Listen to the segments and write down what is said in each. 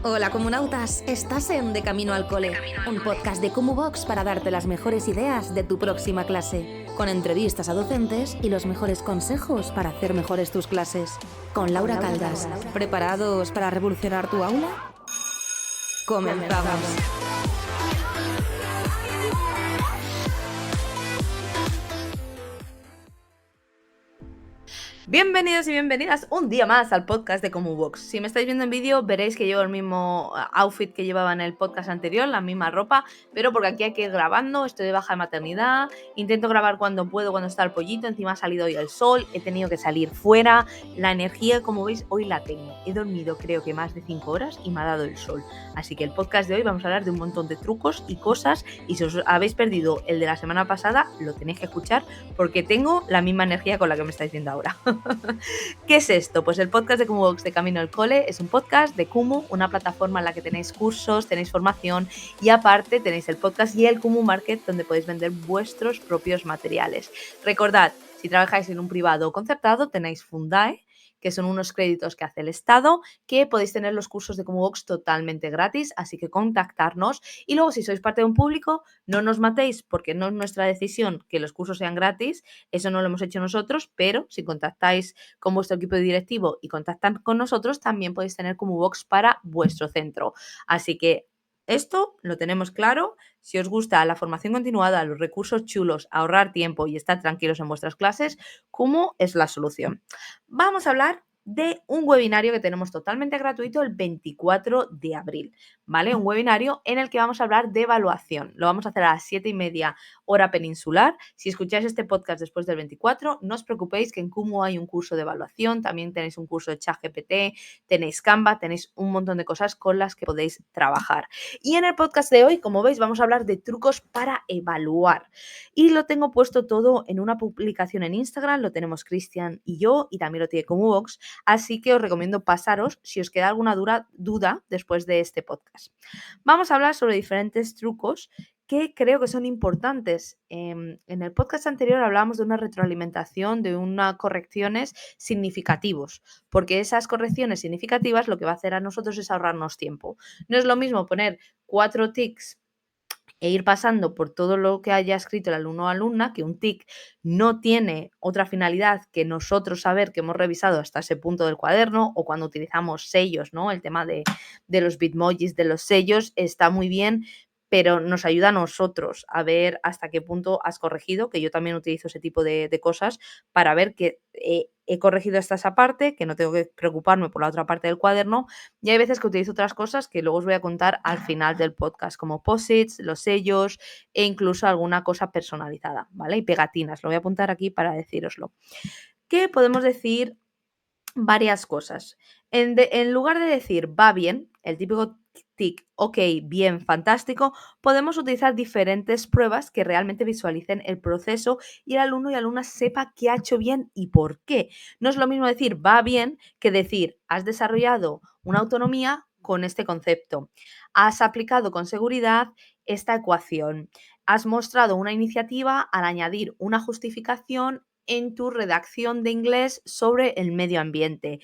Hola comunautas, estás en De Camino al Cole, un podcast de Cumubox para darte las mejores ideas de tu próxima clase, con entrevistas a docentes y los mejores consejos para hacer mejores tus clases. Con Laura Caldas, ¿preparados para revolucionar tu aula? ¡Comenzamos! Bienvenidos y bienvenidas un día más al podcast de Cumubox. Si me estáis viendo en vídeo veréis que llevo el mismo outfit que llevaba en el podcast anterior, la misma ropa, pero porque aquí hay que ir grabando, estoy de baja de maternidad, intento grabar cuando puedo, cuando está el pollito, encima ha salido hoy el sol, he tenido que salir fuera, la energía, como veis, hoy la tengo. He dormido creo que más de 5 horas y me ha dado el sol. Así que el podcast de hoy vamos a hablar de un montón de trucos y cosas, y si os habéis perdido el de la semana pasada, lo tenéis que escuchar porque tengo la misma energía con la que me estáis viendo ahora. ¿Qué es esto? Pues el podcast de Cumubox de Camino al Cole es un podcast de Kumu, una plataforma en la que tenéis cursos, tenéis formación y aparte tenéis el podcast y el Kumu Market donde podéis vender vuestros propios materiales. Recordad, si trabajáis en un privado o concertado tenéis Fundae, que son unos créditos que hace el Estado, que podéis tener los cursos de Cumubox totalmente gratis, así que contactarnos. Y luego, si sois parte de un público, no nos matéis porque no es nuestra decisión que los cursos sean gratis, eso no lo hemos hecho nosotros, pero si contactáis con vuestro equipo directivo y contactan con nosotros, también podéis tener Cumubox para vuestro centro. Así que esto lo tenemos claro. Si os gusta la formación continuada, los recursos chulos, ahorrar tiempo y estar tranquilos en vuestras clases, Kumu es la solución. Vamos a hablar de un webinario que tenemos totalmente gratuito el 24 de abril, ¿vale? Un webinario en el que vamos a hablar de evaluación. Lo vamos a hacer a las 7:30 hora peninsular. Si escucháis este podcast después del 24, no os preocupéis que en Kumu hay un curso de evaluación, también tenéis un curso de ChatGPT, tenéis Canva, tenéis un montón de cosas con las que podéis trabajar. Y en el podcast de hoy, como veis, vamos a hablar de trucos para evaluar. Y lo tengo puesto todo en una publicación en Instagram, lo tenemos Cristian y yo, y también lo tiene Cumubox, así que os recomiendo pasaros si os queda alguna duda después de este podcast. Vamos a hablar sobre diferentes trucos que creo que son importantes. En el podcast anterior hablábamos de una retroalimentación, de unas correcciones significativos, porque esas correcciones significativas lo que va a hacer a nosotros es ahorrarnos tiempo. No es lo mismo poner 4 tics e ir pasando por todo lo que haya escrito el alumno o alumna, que un TIC no tiene otra finalidad que nosotros saber que hemos revisado hasta ese punto del cuaderno, o cuando utilizamos sellos, ¿no? El tema de los bitmojis, de los sellos, está muy bien, pero nos ayuda a nosotros a ver hasta qué punto has corregido, que yo también utilizo ese tipo de cosas para ver que he corregido hasta esa parte, que no tengo que preocuparme por la otra parte del cuaderno, y hay veces que utilizo otras cosas que luego os voy a contar al final del podcast, como post-its, los sellos e incluso alguna cosa personalizada, ¿vale? Y pegatinas, lo voy a apuntar aquí para decíroslo. ¿Qué podemos decir? Varias cosas. En lugar de decir va bien, el típico tic, ok, bien, fantástico, podemos utilizar diferentes pruebas que realmente visualicen el proceso y el alumno y alumna sepa qué ha hecho bien y por qué. No es lo mismo decir va bien que decir has desarrollado una autonomía con este concepto, has aplicado con seguridad esta ecuación, has mostrado una iniciativa al añadir una justificación en tu redacción de inglés sobre el medio ambiente.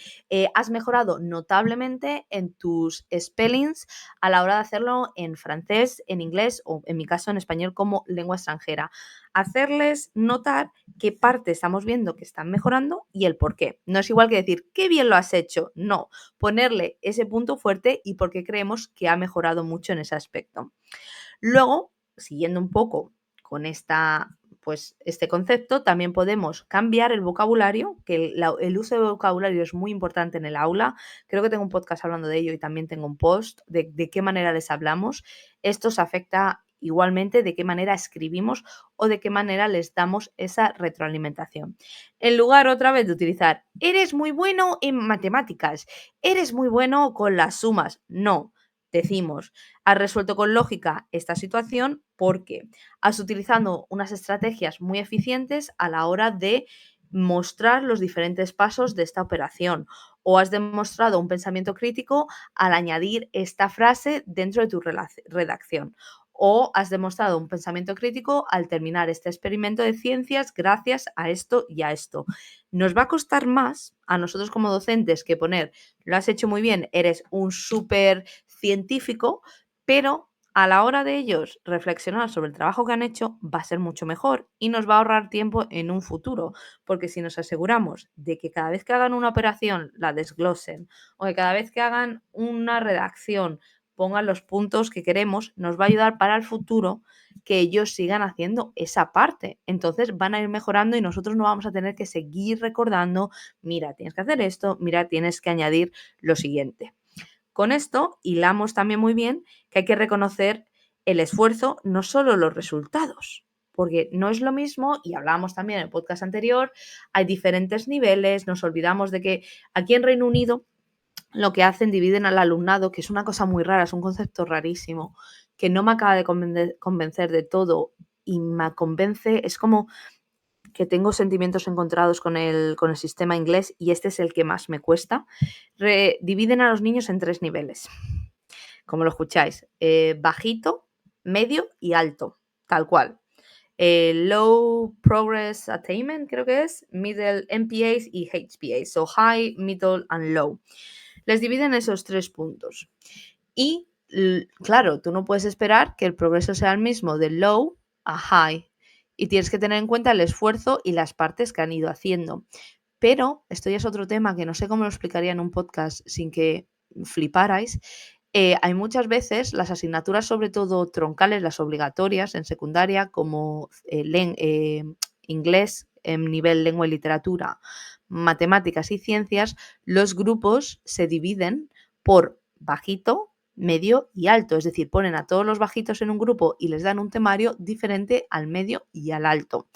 Has mejorado notablemente en tus spellings a la hora de hacerlo en francés, en inglés o en mi caso en español como lengua extranjera. Hacerles notar qué parte estamos viendo que están mejorando y el por qué. No es igual que decir qué bien lo has hecho, no, ponerle ese punto fuerte y por qué creemos que ha mejorado mucho en ese aspecto. Luego, siguiendo un poco con este concepto, también podemos cambiar el vocabulario, que el uso de vocabulario es muy importante en el aula. Creo que tengo un podcast hablando de ello y también tengo un post de qué manera les hablamos. Esto se afecta igualmente de qué manera escribimos o de qué manera les damos esa retroalimentación. En lugar otra vez de utilizar, eres muy bueno en matemáticas, eres muy bueno con las sumas. No, decimos, has resuelto con lógica esta situación porque has utilizado unas estrategias muy eficientes a la hora de mostrar los diferentes pasos de esta operación o has demostrado un pensamiento crítico al añadir esta frase dentro de tu redacción o has demostrado un pensamiento crítico al terminar este experimento de ciencias gracias a esto y a esto. Nos va a costar más a nosotros como docentes que poner lo has hecho muy bien, eres un súper científico, pero a la hora de ellos reflexionar sobre el trabajo que han hecho va a ser mucho mejor y nos va a ahorrar tiempo en un futuro, porque si nos aseguramos de que cada vez que hagan una operación la desglosen o que cada vez que hagan una redacción pongan los puntos que queremos, nos va a ayudar para el futuro que ellos sigan haciendo esa parte. Entonces van a ir mejorando y nosotros no vamos a tener que seguir recordando, mira, tienes que hacer esto, mira, tienes que añadir lo siguiente. Con esto hilamos también muy bien que hay que reconocer el esfuerzo, no solo los resultados, porque no es lo mismo, y hablábamos también en el podcast anterior, hay diferentes niveles, nos olvidamos de que aquí en Reino Unido lo que hacen, dividen al alumnado, que es una cosa muy rara, es un concepto rarísimo, que no me acaba de convencer de todo y me convence, es como que tengo sentimientos encontrados con el sistema inglés y este es el que más me cuesta. Dividen a los niños en 3 niveles, como lo escucháis, bajito, medio y alto, tal cual. Low Progress Attainment, creo que es, Middle MPAs y HPAs, so High, Middle and Low. Les dividen esos 3 puntos. Y claro, tú no puedes esperar que el progreso sea el mismo de low a high. Y tienes que tener en cuenta el esfuerzo y las partes que han ido haciendo. Pero esto ya es otro tema que no sé cómo lo explicaría en un podcast sin que fliparais. Hay muchas veces las asignaturas, sobre todo troncales, las obligatorias en secundaria, como inglés en nivel lengua y literatura, matemáticas y ciencias, los grupos se dividen por bajito, medio y alto. Es decir, ponen a todos los bajitos en un grupo y les dan un temario diferente al medio y al alto.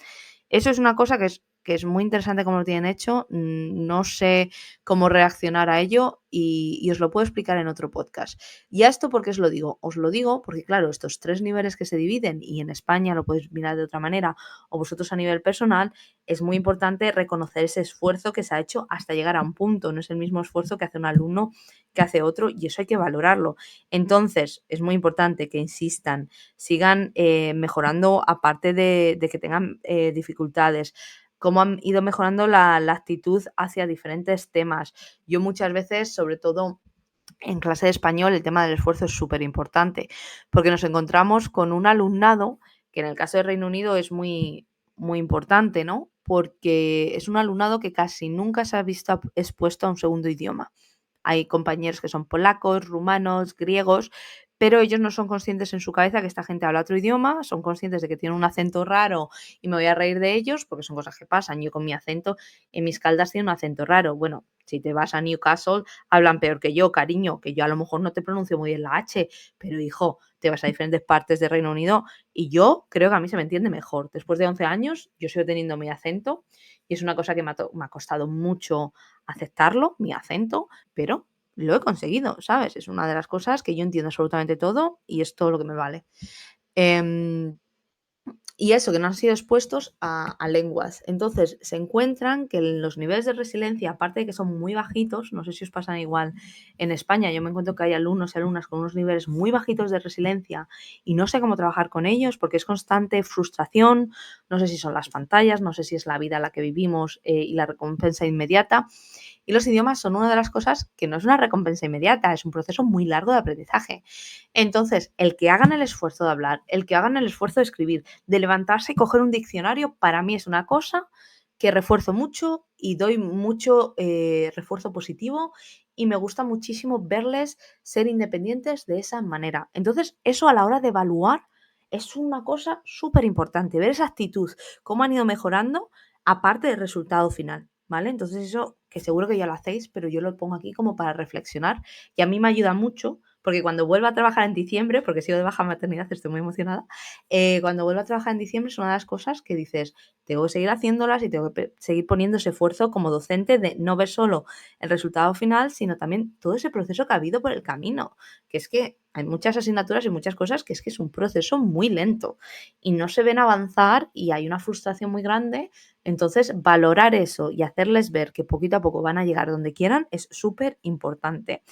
Eso es una cosa que es muy interesante cómo lo tienen hecho. No sé cómo reaccionar a ello y os lo puedo explicar en otro podcast. ¿Y a esto por qué os lo digo? Os lo digo porque, claro, estos 3 niveles que se dividen, y en España lo podéis mirar de otra manera, o vosotros a nivel personal, es muy importante reconocer ese esfuerzo que se ha hecho hasta llegar a un punto. No es el mismo esfuerzo que hace un alumno que hace otro y eso hay que valorarlo. Entonces, es muy importante que insistan, sigan mejorando, aparte de que tengan dificultades, cómo han ido mejorando la actitud hacia diferentes temas. Yo muchas veces, sobre todo en clase de español, el tema del esfuerzo es súper importante, porque nos encontramos con un alumnado que en el caso de Reino Unido es muy, muy importante, ¿no? Porque es un alumnado que casi nunca se ha visto expuesto a un segundo idioma. Hay compañeros que son polacos, rumanos, griegos, pero ellos no son conscientes en su cabeza que esta gente habla otro idioma, son conscientes de que tienen un acento raro y me voy a reír de ellos porque son cosas que pasan. Yo con mi acento, en mis Caldas tiene un acento raro. Bueno, si te vas a Newcastle, hablan peor que yo, cariño, que yo a lo mejor no te pronuncio muy bien la H, pero hijo, te vas a diferentes partes de Reino Unido y yo creo que a mí se me entiende mejor. Después de 11 años, yo sigo teniendo mi acento y es una cosa que me ha costado mucho aceptarlo, mi acento, pero lo he conseguido, ¿sabes? Es una de las cosas que yo entiendo absolutamente todo y es todo lo que me vale. Y eso, que no han sido expuestos a lenguas. Entonces, se encuentran que los niveles de resiliencia, aparte de que son muy bajitos, no sé si os pasan igual en España, yo me encuentro que hay alumnos y alumnas con unos niveles muy bajitos de resiliencia y no sé cómo trabajar con ellos porque es constante frustración, no sé si son las pantallas, no sé si es la vida en la que vivimos y la recompensa inmediata. Y los idiomas son una de las cosas que no es una recompensa inmediata, es un proceso muy largo de aprendizaje. Entonces, el que hagan el esfuerzo de hablar, el que hagan el esfuerzo de escribir, de levantarse y coger un diccionario, para mí es una cosa que refuerzo mucho y doy mucho refuerzo positivo y me gusta muchísimo verles ser independientes de esa manera. Entonces, eso a la hora de evaluar es una cosa súper importante, ver esa actitud, cómo han ido mejorando, aparte del resultado final, ¿vale? Entonces, eso que seguro que ya lo hacéis, pero yo lo pongo aquí como para reflexionar y a mí me ayuda mucho porque cuando vuelva a trabajar en diciembre, porque sigo de baja maternidad, estoy muy emocionada, cuando vuelva a trabajar en diciembre es una de las cosas que dices, tengo que seguir haciéndolas y tengo que seguir poniendo ese esfuerzo como docente de no ver solo el resultado final, sino también todo ese proceso que ha habido por el camino, que es que hay muchas asignaturas y muchas cosas que es un proceso muy lento y no se ven avanzar y hay una frustración muy grande. Entonces, valorar eso y hacerles ver que poquito a poco van a llegar donde quieran es súper importante.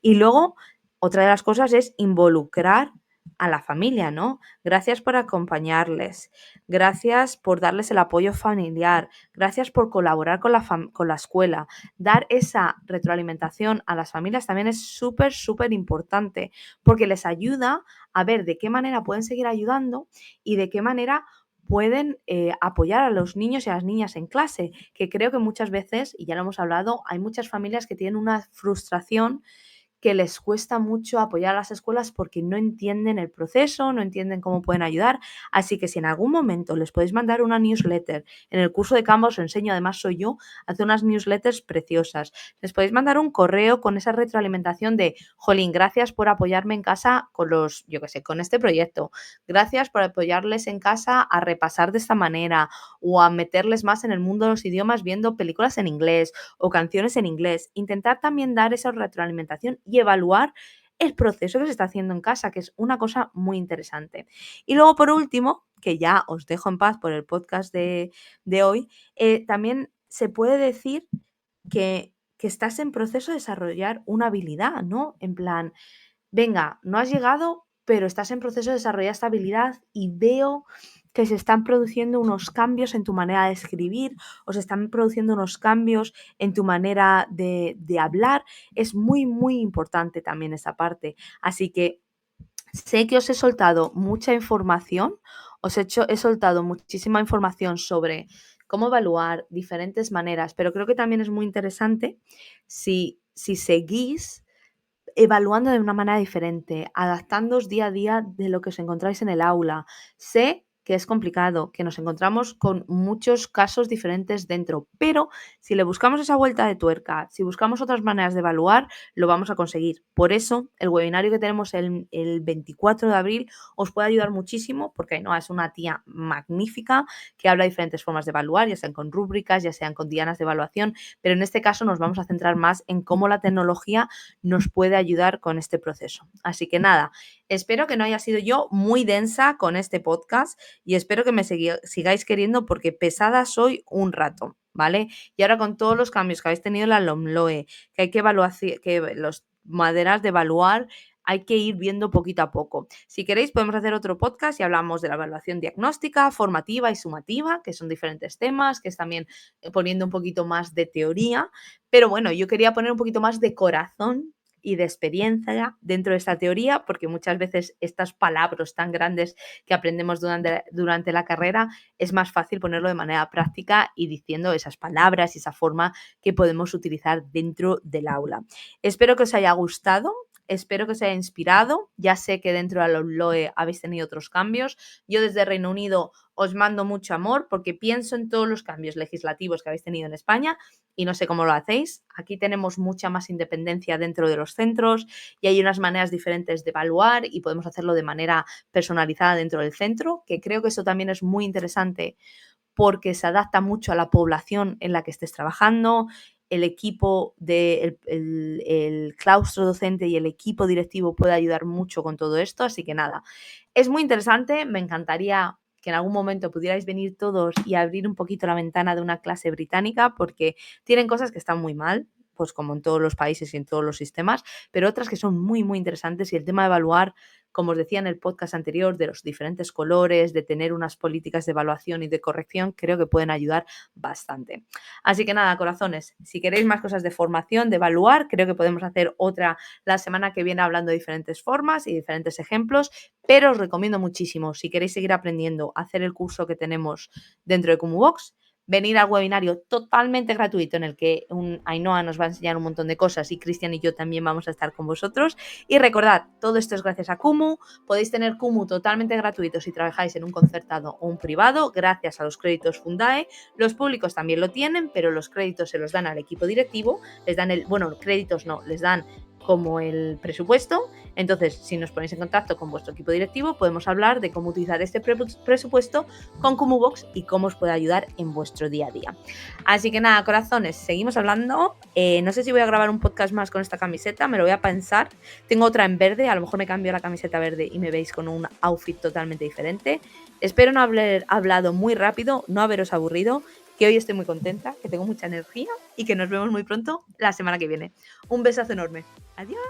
Y luego, otra de las cosas es involucrar a la familia, ¿no? Gracias por acompañarles, gracias por darles el apoyo familiar, gracias por colaborar con la escuela. Dar esa retroalimentación a las familias también es súper, súper importante porque les ayuda a ver de qué manera pueden seguir ayudando y de qué manera pueden apoyar a los niños y a las niñas en clase, que creo que muchas veces, y ya lo hemos hablado, hay muchas familias que tienen una frustración que les cuesta mucho apoyar a las escuelas porque no entienden el proceso, no entienden cómo pueden ayudar. Así que si en algún momento les podéis mandar una newsletter, en el curso de Canva os enseño, además soy yo, hace unas newsletters preciosas. Les podéis mandar un correo con esa retroalimentación de, jolín, gracias por apoyarme en casa con los, yo qué sé, con este proyecto. Gracias por apoyarles en casa a repasar de esta manera o a meterles más en el mundo de los idiomas viendo películas en inglés o canciones en inglés. Intentar también dar esa retroalimentación y evaluar el proceso que se está haciendo en casa, que es una cosa muy interesante. Y luego, por último, que ya os dejo en paz por el podcast de hoy, también se puede decir que estás en proceso de desarrollar una habilidad, ¿no? En plan, venga, no has llegado, pero estás en proceso de desarrollar esta habilidad y veo que se están produciendo unos cambios en tu manera de escribir o se están produciendo unos cambios en tu manera de hablar. Es muy, muy importante también esa parte. Así que sé que os he soltado mucha información, he soltado muchísima información sobre cómo evaluar diferentes maneras, pero creo que también es muy interesante si seguís evaluando de una manera diferente, adaptándoos día a día de lo que os encontráis en el aula. Sé que es complicado, que nos encontramos con muchos casos diferentes dentro, pero si le buscamos esa vuelta de tuerca, si buscamos otras maneras de evaluar, lo vamos a conseguir. Por eso, el webinario que tenemos el 24 de abril os puede ayudar muchísimo, porque Ainhoa es una tía magnífica que habla de diferentes formas de evaluar, ya sean con rúbricas, ya sean con dianas de evaluación, pero en este caso nos vamos a centrar más en cómo la tecnología nos puede ayudar con este proceso. Así que nada, espero que no haya sido yo muy densa con este podcast y espero que me sigáis queriendo porque pesada soy un rato, ¿vale? Y ahora con todos los cambios que habéis tenido en la LOMLOE, que hay que evaluar, que los maneras de evaluar hay que ir viendo poquito a poco. Si queréis, podemos hacer otro podcast y hablamos de la evaluación diagnóstica, formativa y sumativa, que son diferentes temas, que es también poniendo un poquito más de teoría. Pero bueno, yo quería poner un poquito más de corazón y de experiencia dentro de esta teoría, porque muchas veces estas palabras tan grandes que aprendemos durante la carrera es más fácil ponerlo de manera práctica y diciendo esas palabras y esa forma que podemos utilizar dentro del aula. Espero que os haya gustado. Espero que os haya inspirado. Ya sé que dentro de la LOE habéis tenido otros cambios. Yo desde Reino Unido os mando mucho amor porque pienso en todos los cambios legislativos que habéis tenido en España y no sé cómo lo hacéis. Aquí tenemos mucha más independencia dentro de los centros y hay unas maneras diferentes de evaluar y podemos hacerlo de manera personalizada dentro del centro, que creo que eso también es muy interesante porque se adapta mucho a la población en la que estés trabajando. El equipo el claustro docente y el equipo directivo puede ayudar mucho con todo esto, así que nada, es muy interesante, me encantaría que en algún momento pudierais venir todos y abrir un poquito la ventana de una clase británica, porque tienen cosas que están muy mal, pues como en todos los países y en todos los sistemas, pero otras que son muy, muy interesantes y el tema de evaluar, como os decía en el podcast anterior, de los diferentes colores, de tener unas políticas de evaluación y de corrección, creo que pueden ayudar bastante. Así que nada, corazones, si queréis más cosas de formación, de evaluar, creo que podemos hacer otra la semana que viene hablando de diferentes formas y diferentes ejemplos, pero os recomiendo muchísimo, si queréis seguir aprendiendo a hacer el curso que tenemos dentro de Cumubox, venir al webinario totalmente gratuito en el que Ainhoa nos va a enseñar un montón de cosas y Cristian y yo también vamos a estar con vosotros. Y recordad, todo esto es gracias a Kumu. Podéis tener Kumu totalmente gratuito si trabajáis en un concertado o un privado, gracias a los créditos Fundae. Los públicos también lo tienen, pero los créditos se los dan al equipo directivo. Les dan créditos no, les dan como el presupuesto. Entonces, si nos ponéis en contacto con vuestro equipo directivo, podemos hablar de cómo utilizar este presupuesto con Cumubox y cómo os puede ayudar en vuestro día a día. Así que nada, corazones, seguimos hablando. No sé si voy a grabar un podcast más con esta camiseta, me lo voy a pensar. Tengo otra en verde, a lo mejor me cambio la camiseta verde y me veis con un outfit totalmente diferente. Espero no haber hablado muy rápido, no haberos aburrido, que hoy estoy muy contenta, que tengo mucha energía y que nos vemos muy pronto la semana que viene. Un besazo enorme. Adiós.